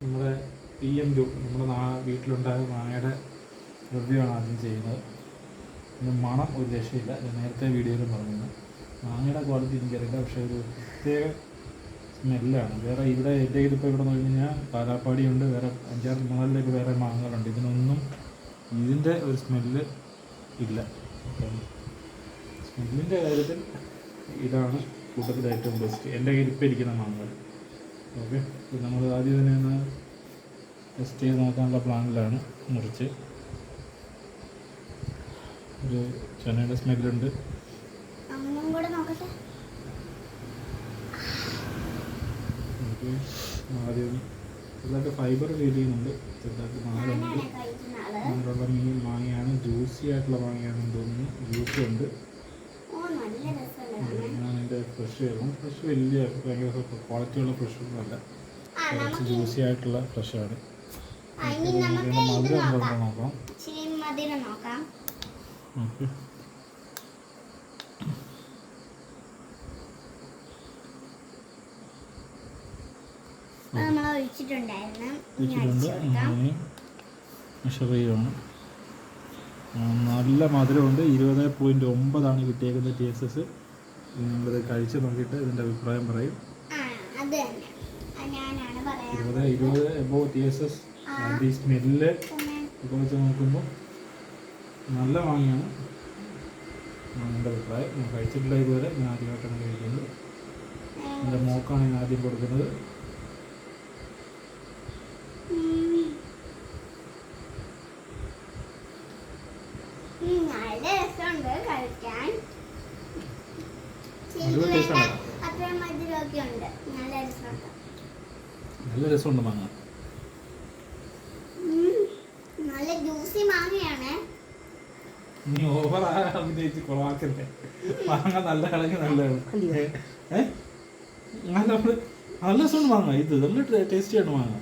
നമ്മുടെ PM2 നമ്മുടെ വീട്ടിലുണ്ടായ മാങ്ങയുടെ റിവ്യൂ ആണ് ആദ്യം ചെയ്യുന്നത്. ഇതിന് മണം ഒരു രക്ഷയില്ല. ഞാൻ നേരത്തെ വീഡിയോയിൽ പറഞ്ഞിരുന്നു. മാങ്ങയുടെ ക്വാളിറ്റി എനിക്കറിയില്ല, പക്ഷേ ഒരു പ്രത്യേക സ്മെല്ലാണ്. വേറെ ഇവിടെ എൻ്റെ ഇതിപ്പോൾ ഇവിടെ നോക്കി കഴിഞ്ഞാൽ പാലാപ്പാടിയുണ്ട്, വേറെ 5-6 വേറെ മാങ്ങകളുണ്ട്. ഇതിനൊന്നും ഇതിൻ്റെ ഒരു സ്മെല്ല് ഇല്ല. അപ്പം സ്മെല്ലിൻ്റെ കാര്യത്തിൽ ഇതാണ് കൂട്ടത്തിൽ ഏറ്റവും ബെസ്റ്റ് എൻ്റെ കയ്യിൽ ഇപ്പോൾ ഇരിക്കുന്ന മാങ്ങകൾ. ഓക്കെ, നമ്മൾ ആദ്യം തന്നെ ഒന്ന് ടെസ്റ്റ് ചെയ്ത് നോക്കാനുള്ള പ്ലാനിലാണ്. മുറിച്ച് ഒരു ചനയുടെ സ്മെല്ലുണ്ട്. ഓക്കെ, ആദ്യം ചെറുതായിട്ട് ഫൈബർ ഫീൽ ചെയ്യുന്നുണ്ട്. ചെറുതായിട്ട് നാലുള്ള മാങ്ങയാണ്, ജ്യൂസി ആയിട്ടുള്ള മാങ്ങയാണെന്ന് തോന്നുന്നു. ജ്യൂസി ഉണ്ട്. ഞാനെൻ്റെ ഫ്രഷ് വലിയ ഭയങ്കര ക്വാളിറ്റിയുള്ള ഫ്രഷൊന്നുമല്ല, കുറച്ച് ജ്യൂസി ആയിട്ടുള്ള ഫ്രഷാണ്. മധുരം നോക്കാം. ഓക്കെ, മെഷർ ചെയ്യുവാണ്. നല്ല മധുരമുണ്ട്. 20.9 കിട്ടിയേക്കുന്ന TSS. നമ്മളിത് കഴിച്ച് നോക്കിയിട്ട് ഇതിൻ്റെ അഭിപ്രായം പറയും. 20 എബോവ് TSS. ഈ സ്മെല്ല് ഒക്കെ വെച്ച് നോക്കുമ്പോൾ നല്ല മാങ്ങയാണ് എൻ്റെ അഭിപ്രായം. ഞാൻ കഴിച്ചിട്ടില്ല ഇതുവരെ, ഞാൻ ആദ്യമായിട്ടാണ് കഴിക്കുന്നത്. എൻ്റെ മോക്കാണ് ഞാൻ ആദ്യം കൊടുക്കുന്നത്. നല്ല രസമുണ്ട് മാങ്ങ. നല്ല ജ്യൂസി മാങ്ങയാണ്. നീ ഓവർ അഭിനയിച്ച് കുളവാക്കല്ലേ. മാങ്ങ നല്ല കളഞ്ഞ് നല്ലതാണ്. നല്ല രസമുണ്ട് മാങ്ങ. ഇത് നല്ല ടേസ്റ്റിയാണ് മാങ്ങ.